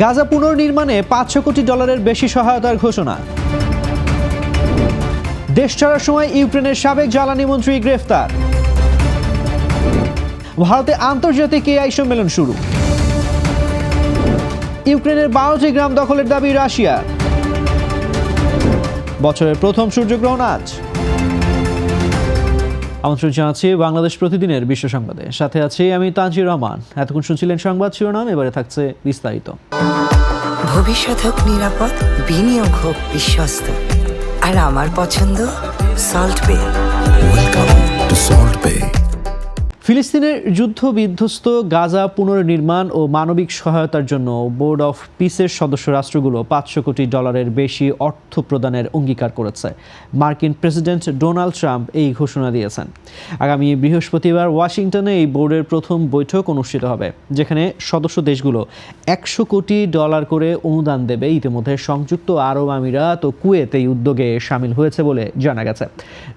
গাজা পুনর্নির্মাণে $500 কোটি বেশি সহায়তার ঘোষণা। দেশ ছাড়ার সময় ইউক্রেনের সাবেক জ্বালানি মন্ত্রী গ্রেফতার। ভারতে আন্তর্জাতিক এআই সম্মেলন শুরু। ইউক্রেনের 12টি গ্রাম দখলের দাবি রাশিয়ার। বছরের প্রথম সূর্যগ্রহণ আজ। আমন্ত্রণ জানাচ্ছি বাংলাদেশ প্রতিদিনের বিশ্ব সংবাদে। সাথে আছি আমি তানজির রহমান। এতক্ষণ শুনছিলেন সংবাদ শিরোনাম, এবারে থাকছে বিস্তারিত। ভবিষ্যৎ হোক নিরাপদ, বিনিয়োগ হোক বিশ্বস্ত, আর আমার পছন্দ সল্ট বে। ওয়েলকাম টু সল্ট বে। ফিলিস্তিনের যুদ্ধ বিধ্বস্ত গাজা পুনর্নির্মাণ ও মানবিক সহায়তার জন্য বোর্ড অফ পিসের সদস্য রাষ্ট্রগুলো $500 কোটি বেশি অর্থ প্রদানের অঙ্গীকার করেছে। মার্কিন প্রেসিডেন্ট ডোনাল্ড ট্রাম্প এই ঘোষণা দিয়েছেন। আগামী বৃহস্পতিবার ওয়াশিংটনে এই বোর্ডের প্রথম বৈঠক অনুষ্ঠিত হবে, যেখানে সদস্য দেশগুলো $100 কোটি করে অনুদান দেবে। ইতিমধ্যে সংযুক্ত আরব আমিরাত ও কুয়েত এই উদ্যোগে সামিল হয়েছে বলে জানা গেছে।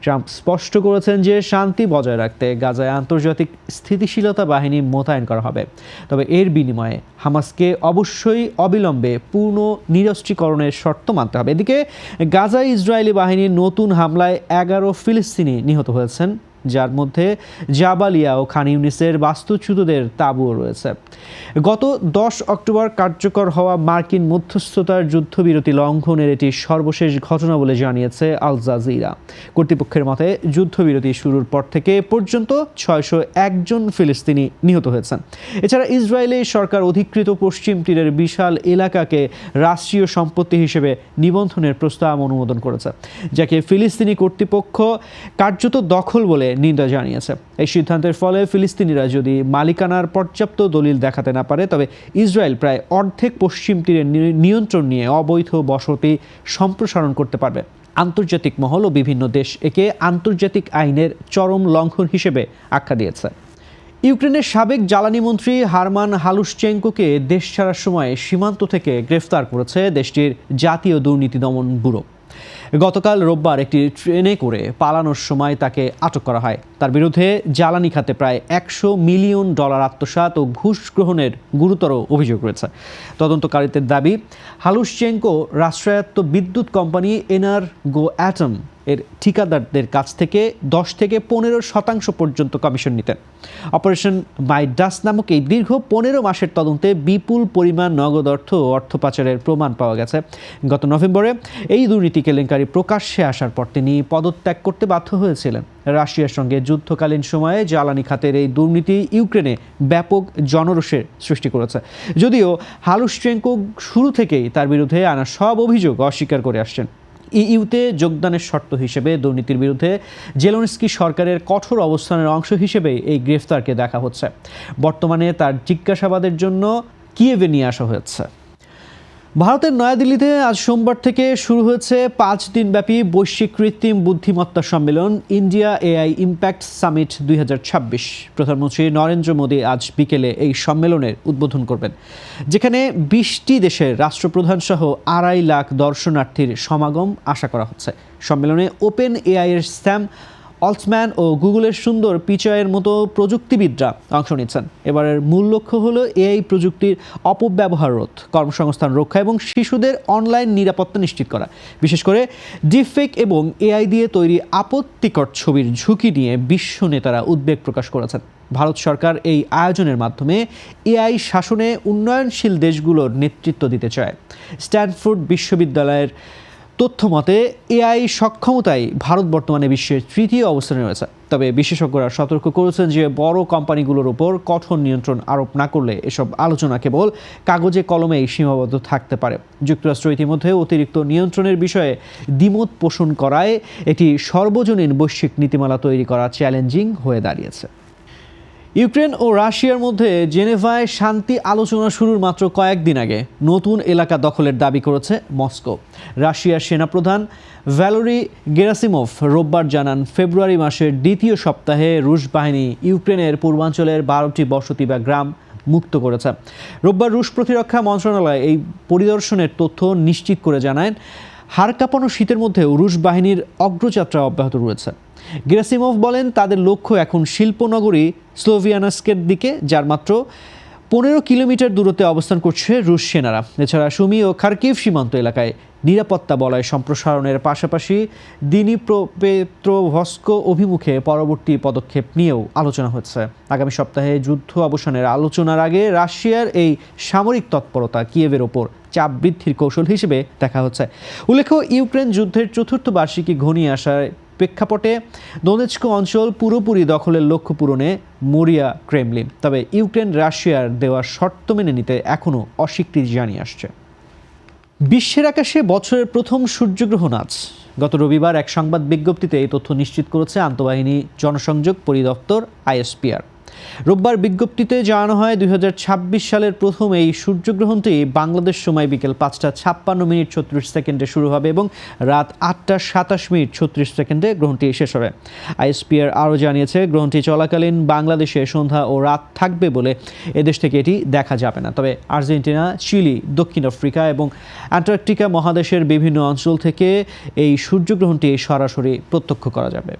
ট্রাম্প স্পষ্ট করেছেন যে শান্তি বজায় রাখতে গাজায় আন্তর্জাতিক স্থিতিশীলতা বাহিনী মোতায়েন করা হবে, তবে এর বিনিময়ে হামাসকে অবশ্যই অবিলম্বে পূর্ণ নিরস্ত্রীকরণের শর্ত মানতে হবে। এদিকে গাজায় ইসরায়েলি বাহিনীর নতুন হামলায় 11 ফিলিস্তিনি নিহত হয়েছেন, যার মধ্যে জাবালিয়া ও খান ইউনিসের বাস্তুচ্যুতদের তাঁবুও রয়েছে। গত 10 অক্টোবর কার্যকর হওয়া মার্কিন মধ্যস্থতার যুদ্ধবিরতি লঙ্ঘনের এটি সর্বশেষ ঘটনা বলে জানিয়েছে আল জাজিরা। কর্তৃপক্ষের মতে যুদ্ধবিরতি শুরুর পর থেকে পর্যন্ত 601 জন ফিলিস্তিনি নিহত হয়েছেন। এছাড়া ইসরায়েলি সরকার অধিকৃত পশ্চিম তীরের বিশাল এলাকাকে রাষ্ট্রীয় সম্পত্তি হিসেবে নিবন্ধনের প্রস্তাব অনুমোদন করেছে, যাকে ফিলিস্তিনি কর্তৃপক্ষ কার্যত দখল বলে নিন্দা জানিয়েছে। এই সিদ্ধান্তের ফলে ফিলিস্তিনিরা যদি মালিকানার পর্যাপ্ত দলিল দেখাতে না পারে, তবে ইসরায়েল প্রায় অর্ধেক পশ্চিম তীরের নিয়ন্ত্রণ নিয়ে অবৈধ বসতি সম্প্রসারণ করতে পারবে। আন্তর্জাতিক মহল ও বিভিন্ন দেশ একে আন্তর্জাতিক আইনের চরম লঙ্ঘন হিসেবে আখ্যা দিয়েছে। ইউক্রেনের সাবেক জ্বালানি মন্ত্রী হারমান হালুশচেঙ্কোকে দেশ ছাড়ার সময় সীমান্ত থেকে গ্রেফতার করেছে দেশটির জাতীয় দুর্নীতি দমন ব্যুরো। গতকাল রোববার একটি ট্রেনে করে পালানোর সময় তাকে আটক করা হয়। তার বিরুদ্ধে জ্বালানি খাতে প্রায় $100 মিলিয়ন আত্মসাৎ ও ঘুষ গ্রহণের গুরুতর অভিযোগ রয়েছে। তদন্তকারীদের দাবি, হালুশচেঙ্কো রাষ্ট্রায়ত্ত বিদ্যুৎ কোম্পানি এনার্গো অ্যাটম এর ঠিকাদারদের কাছ থেকে 10 থেকে 15% পর্যন্ত কমিশন নিতেন। অপারেশন মাইডাস নামক এই দীর্ঘ 15 মাসের তদন্তে বিপুল পরিমাণ নগদ অর্থ পাচারের প্রমাণ পাওয়া গেছে। গত নভেম্বরে এই দুর্নীতি কেলেঙ্কারি প্রকাশ্যে আসার পর তিনি পদত্যাগ করতে বাধ্য হয়েছিলেন। রাশিয়ার সঙ্গে যুদ্ধকালীন সময়ে জ্বালানি খাতের এই দুর্নীতি ইউক্রেনে ব্যাপক জনরোষের সৃষ্টি করেছে। যদিও হালুশচেঙ্কো শুরু থেকেই তার বিরুদ্ধে আনা সব অভিযোগ অস্বীকার করে আসছেন। ইইউতে যোগদানের শর্ত হিসেবে দুর্নীতির বিরুদ্ধে জেলেনস্কি সরকারের কঠোর অবস্থানের অংশ হিসেবে এই গ্রেফতারকে দেখা হচ্ছে। বর্তমানে তার জিজ্ঞাসাবাদের জন্য কিয়েভে নিয়ে আসা হয়েছে। ভারতের নয়াদিল্লিতে আজ সোমবার থেকে শুরু হয়েছে 5 দিনব্যাপী বৈশ্বিক কৃত্রিম বুদ্ধিমত্তা সম্মেলন ইন্ডিয়া এআই ইম্প্যাক্ট সামিট 2026। প্রধানমন্ত্রী নরেন্দ্র মোদী আজ বিকেলে এই সম্মেলনের উদ্বোধন করবেন, যেখানে 20টি দেশের রাষ্ট্রপ্রধান সহ 2.5 লাখ দর্শনার্থীর সমাগম আশা করা হচ্ছে। সম্মেলনে ওপেন এআই এর স্যাম অল্টম্যান ও গুগলের সুন্দর পিচাইয়ের মতো প্রযুক্তিবিদরা অংশ নিচ্ছেন। এবারের মূল লক্ষ্য হলো এআই প্রযুক্তির অপব্যবহার রোধ, কর্মসংস্থান রক্ষা এবং শিশুদের অনলাইন নিরাপত্তা নিশ্চিত করা। বিশেষ করে ডিপফেক এবং এআই দিয়ে তৈরি আপত্তিকর ছবির ঝুঁকি নিয়ে বিশ্ব নেতারা উদ্বেগ প্রকাশ করেছেন। ভারত সরকার এই আয়োজনের মাধ্যমে এআই শাসনে উন্নয়নশীল দেশগুলোর নেতৃত্ব দিতে চায়। স্ট্যানফোর্ড বিশ্ববিদ্যালয়ের তথ্য মতে এআই সক্ষমতায় ভারত বর্তমানে বিশ্বের 3য় অবস্থানে রয়েছে। তবে বিশেষজ্ঞরা সতর্ক করেছেন যে বড় কোম্পানিগুলোর উপর কঠোর নিয়ন্ত্রণ আরোপ না করলে এসব আলোচনা কেবল কাগজে কলমেই সীমাবদ্ধ থাকতে পারে। যুক্তরাষ্ট্র ইতিমধ্যে অতিরিক্ত নিয়ন্ত্রণের বিষয়ে দ্বিমত পোষণ করায় এটি সর্বজনীন বৈশ্বিক নীতিমালা তৈরি করা চ্যালেঞ্জিং হয়ে দাঁড়িয়েছে। ইউক্রেন ও রাশিয়ার মধ্যে জেনেভায় শান্তি আলোচনা শুরুর মাত্র কয়েকদিন আগে নতুন এলাকা দখলের দাবি করেছে মস্কো। রাশিয়ার সেনাপ্রধান ভ্যালেরি গেরাসিমভ রোববার জানান, ফেব্রুয়ারি মাসের দ্বিতীয় সপ্তাহে রুশ বাহিনী ইউক্রেনের পূর্বাঞ্চলের 12টি বসতি বা গ্রাম মুক্ত করেছে। রোববার রুশ প্রতিরক্ষা মন্ত্রণালয় এই পরিদর্শনের তথ্য নিশ্চিত করে জানায়, হাড় কাঁপানো শীতের মধ্যেও রুশ বাহিনীর অগ্রযাত্রা অব্যাহত রয়েছে। গেরাসিমভ বলেন, তাদের লক্ষ্য এখন শিল্পনগরী স্লোভিয়ানস্কের দিকে, যার মাত্র 15 কিলোমিটার দূরত্বে অবস্থান করছে রুশ সেনারা। এছাড়া সুমি ও খার্কিভ সীমান্ত এলাকায় নিরাপত্তা বলয় সম্প্রসারণের পাশাপাশি দিনিপ্রোপেত্রোভস্ক অভিমুখে পরবর্তী পদক্ষেপ নিয়েও আলোচনা হচ্ছে। আগামী সপ্তাহে যুদ্ধ অবসানের আলোচনার আগে রাশিয়ার এই সামরিক তৎপরতা কিয়েভের ওপর চাপ বৃদ্ধির কৌশল হিসেবে দেখা হচ্ছে। উল্লেখ্য, ইউক্রেন যুদ্ধের চতুর্থ বার্ষিকী ঘনিয়ে আসায় প্রেক্ষাপটে দোনেৎস্ক অঞ্চল পুরোপুরি দখলের লক্ষ্য পূরণে মরিয়া ক্রেমলিন। তবে ইউক্রেন রাশিয়ার দেওয়া শর্ত মেনে নিতে এখনও অস্বীকৃতি জানিয়ে আসছে। বিশ্বের আকাশে বছরের প্রথম সূর্যগ্রহণ আজ। গত রবিবার এক সংবাদ বিজ্ঞপ্তিতে এই তথ্য নিশ্চিত করেছে আন্তঃবাহিনী জনসংযোগ পরিদপ্তর ISPR। রোববার বিজ্ঞপ্তিতে জানানো হয় 2026 সালের প্রথম এই সূর্যগ্রহণটি বাংলাদেশ সময় বিকেল 5:56:36 শুরু হবে এবং রাত 8:27:36 গ্রহণটি শেষ হবে। ISPR আরও জানিয়েছে, গ্রহণটি চলাকালীন বাংলাদেশে সন্ধ্যা ও রাত থাকবে বলে এদেশ থেকে এটি দেখা যাবে না। তবে আর্জেন্টিনা, চিলি, দক্ষিণ আফ্রিকা এবং অ্যান্টার্কটিকা মহাদেশের বিভিন্ন অঞ্চল থেকে এই সূর্যগ্রহণটি সরাসরি প্রত্যক্ষ করা যাবে।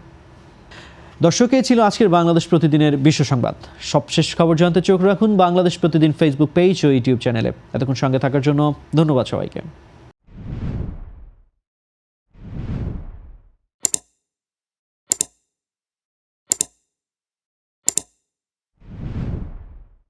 দর্শক, এই ছিল আজকের বাংলাদেশ প্রতিদিনের বিশ্ব সংবাদ। সবশেষ খবর জানতে চোখ রাখুন বাংলাদেশ প্রতিদিন ফেসবুক পেজ ও ইউটিউব চ্যানেলে। এতক্ষণ সঙ্গে থাকার জন্য ধন্যবাদ সবাইকে।